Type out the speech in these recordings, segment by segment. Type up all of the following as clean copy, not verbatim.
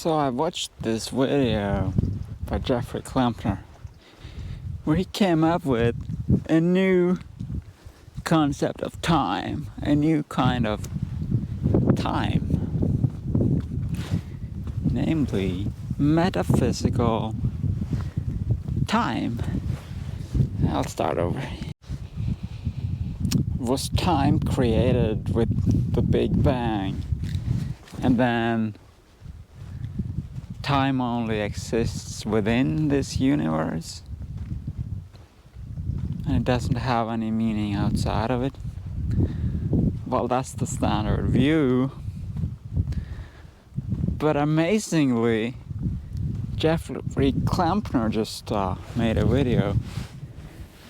So I watched this video by Jeffrey Klempner where he came up with a new concept of time, a new kind of time, namely metaphysical time. I'll start over. Was time created with the Big Bang, and then time only exists within this universe and it doesn't have any meaning outside of it? Well, that's the standard view, but amazingly Jeffrey Klempner just made a video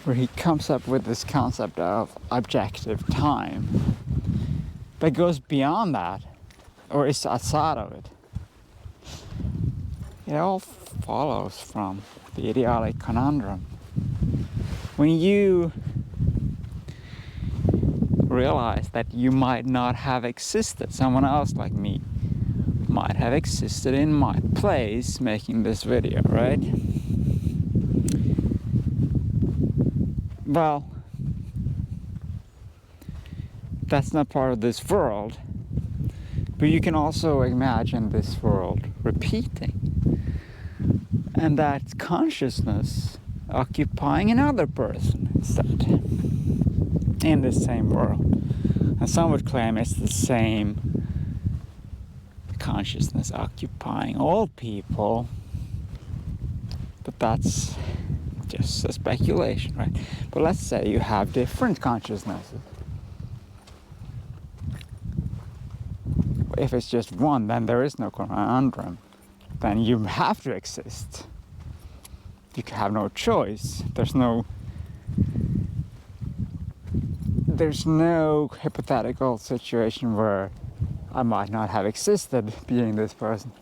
where he comes up with this concept of objective time that goes beyond that, or is outside of it. It all follows from the idiotic conundrum. When you realize that you might not have existed, someone else like me might have existed in my place making this video, right? Well, that's not part of this world, but you can also imagine this world repeating, and that consciousness occupying another person instead in the same world. And some would claim it's the same consciousness occupying all people, but that's just a speculation, right? But let's say you have different consciousnesses. If it's just one, then there is no conundrum. Then you have to exist. You have no choice. There's no hypothetical situation where I might not have existed being this person.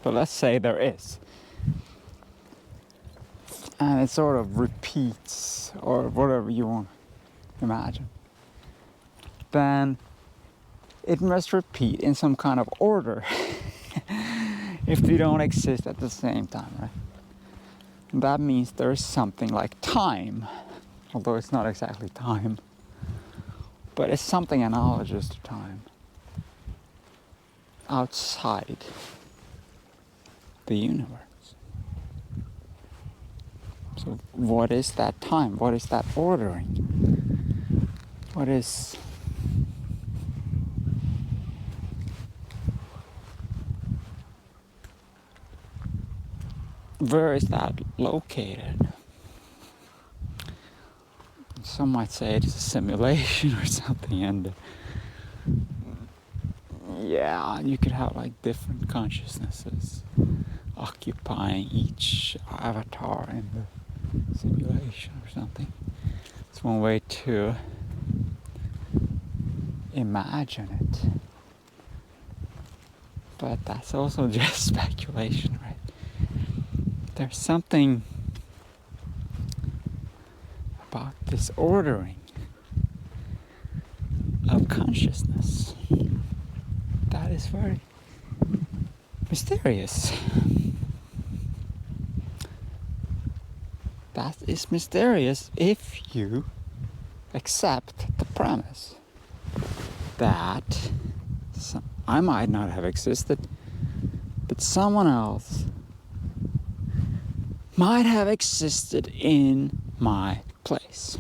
But let's say there is. And it sort of repeats, or whatever you want to imagine. Then it must repeat in some kind of order if they don't exist at the same time, right? And that means there's something like time, although it's not exactly time, but it's something analogous to time outside the universe. So what is that time? What is that ordering? Where is that located? Some might say it's a simulation or something, and yeah, you could have like different consciousnesses occupying each avatar in the simulation or something. It's one way to imagine it, but that's also just speculation, right? There's something about this ordering of consciousness that is very mysterious. That is mysterious if you accept the premise that I might not have existed, but someone else might have existed in my place.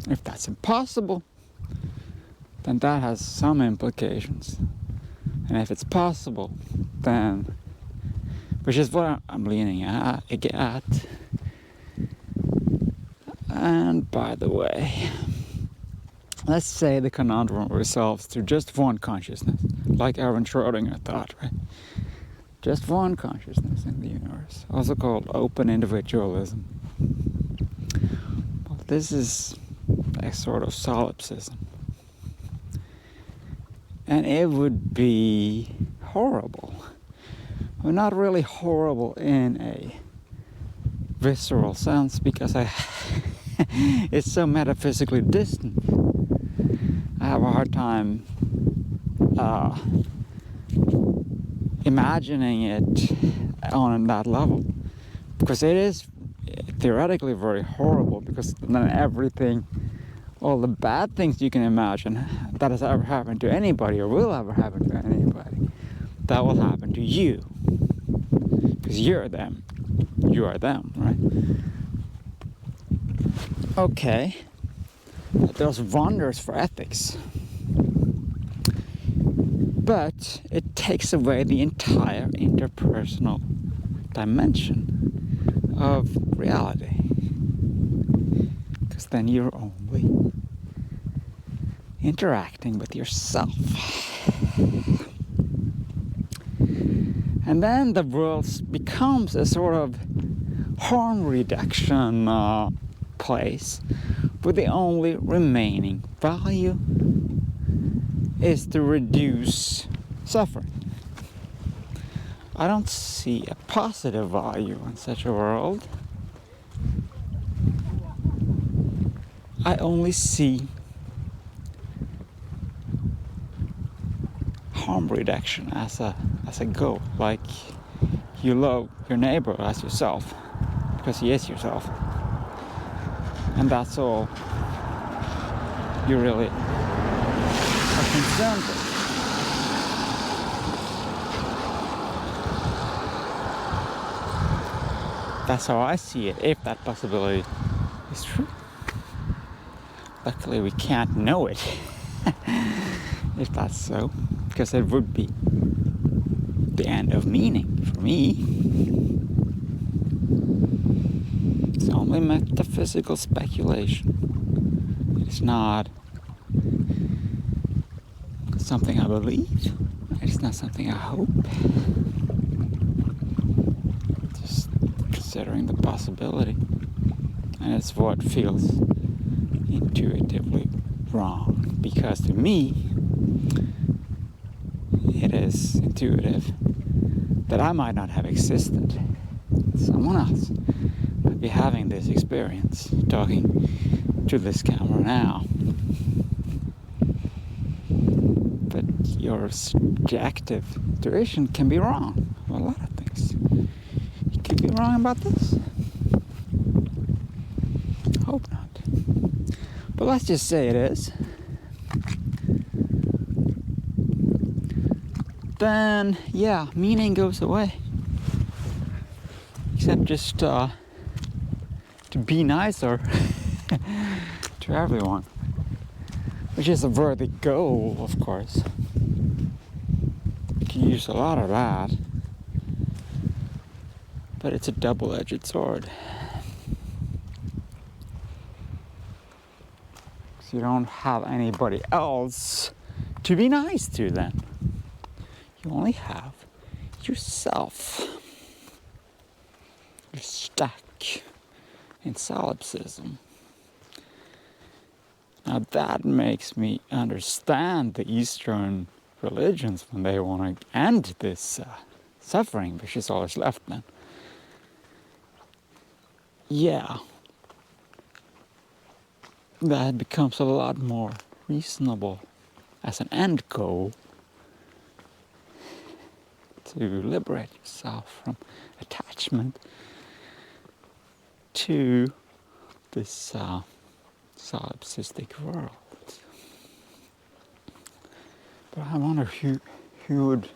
If that's impossible, then that has some implications. And if it's possible, then, which is what I'm leaning at. And by the way, let's say the conundrum resolves to just one consciousness, like Erwin Schrödinger thought, right? Just one consciousness in the universe, also called open individualism. Well, this is a sort of solipsism. And it would be horrible. Well, not really horrible in a visceral sense, because it's so metaphysically distant. I have a hard time imagining it on that level, because it is theoretically very horrible, because then everything, all the bad things you can imagine that has ever happened to anybody or will ever happen to anybody, that will happen to you, because you're them, you are them, right? Okay, there's wonders for ethics, but it takes away the entire interpersonal dimension of reality, because then you're only interacting with yourself. And then the world becomes a sort of harm reduction place where the only remaining value is to reduce suffering. I don't see a positive value in such a world. I only see harm reduction as a goal. Like, you love your neighbor as yourself because he is yourself, and that's all you really are concerned with. That's how I see it, if that possibility is true. Luckily we can't know it if that's so, because it would be the end of meaning for me. It's only metaphysical speculation. It's not something I believe. It's not something I hope. Just considering the possibility. And it's what feels intuitively wrong. Because to me, it is intuitive that I might not have existed. Someone else might be having this experience, talking to this camera now. But your subjective intuition can be wrong about a lot of things. You could be wrong about this. Hope not. But let's just say it is. Then, yeah, meaning goes away. Except just to be nicer to everyone. Which is a worthy goal, of course. You can use a lot of that. But it's a double-edged sword. So you don't have anybody else to be nice to then. You only have yourself. You're stuck in solipsism. Now that makes me understand the Eastern religions when they want to end this suffering, which is always left then. Yeah, that becomes a lot more reasonable as an end goal to liberate yourself from attachment to this solipsistic world. But I wonder who would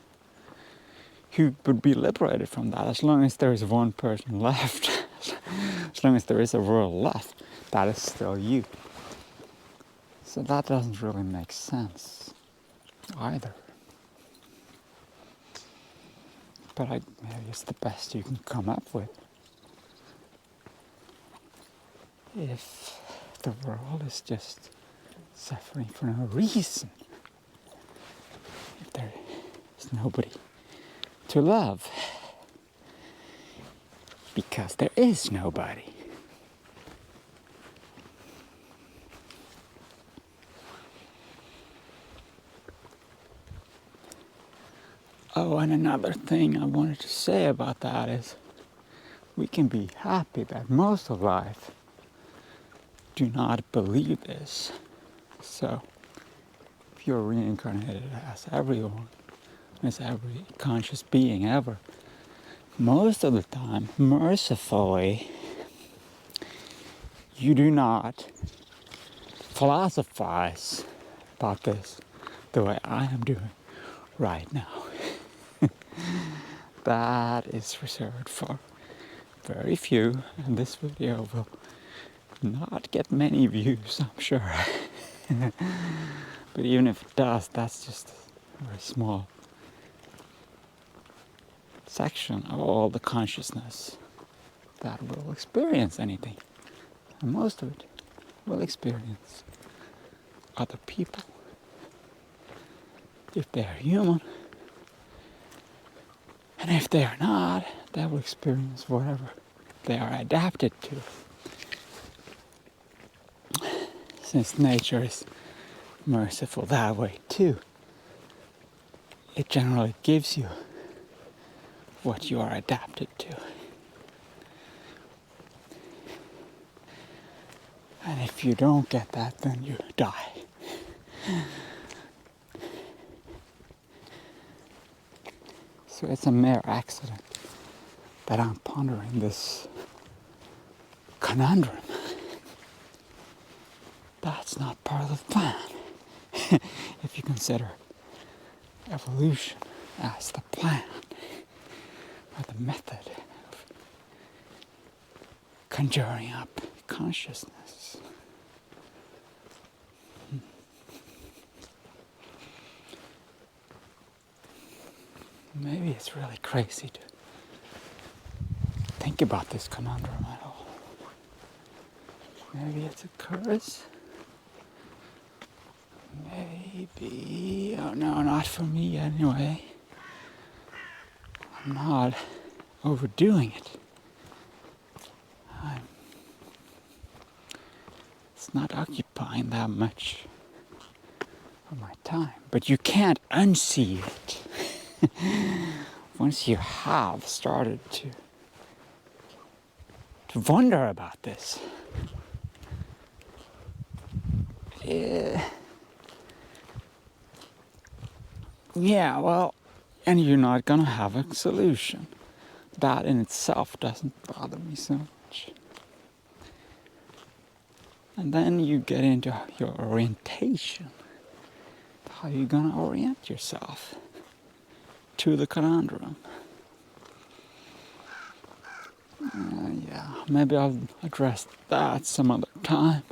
be liberated from that, as long as there is one person left. As long as there is a world left, that is still you. So that doesn't really make sense either. But maybe it's the best you can come up with. If the world is just suffering for no reason, if there is nobody to love, because there is nobody. Oh, and another thing I wanted to say about that is we can be happy that most of life do not believe this. So if if you're reincarnated as everyone, as every conscious being ever, most of the time, mercifully, you do not philosophize about this the way I am doing right now. That is reserved for very few, and this video will not get many views, I'm sure. But even if it does, that's just a very small section of all the consciousness that will experience anything. And most of it will experience other people. If they're human, and if they're not, they will experience whatever they are adapted to. Since nature is merciful that way too, it generally gives you what you are adapted to. And if you don't get that, then you die. So it's a mere accident that I'm pondering this conundrum. That's not part of the plan. If you consider evolution as the plan, or the method of conjuring up consciousness. Maybe it's really crazy to think about this conundrum at all. Maybe it's a curse. Maybe, oh no, not for me anyway. I'm not overdoing it. It's not occupying that much of my time. But you can't unsee it. Once you have started to wonder about this, yeah, well, and you're not gonna have a solution. That in itself doesn't bother me so much. And then you get into your orientation. How are you gonna orient yourself to the conundrum? Yeah, maybe I'll address that some other time.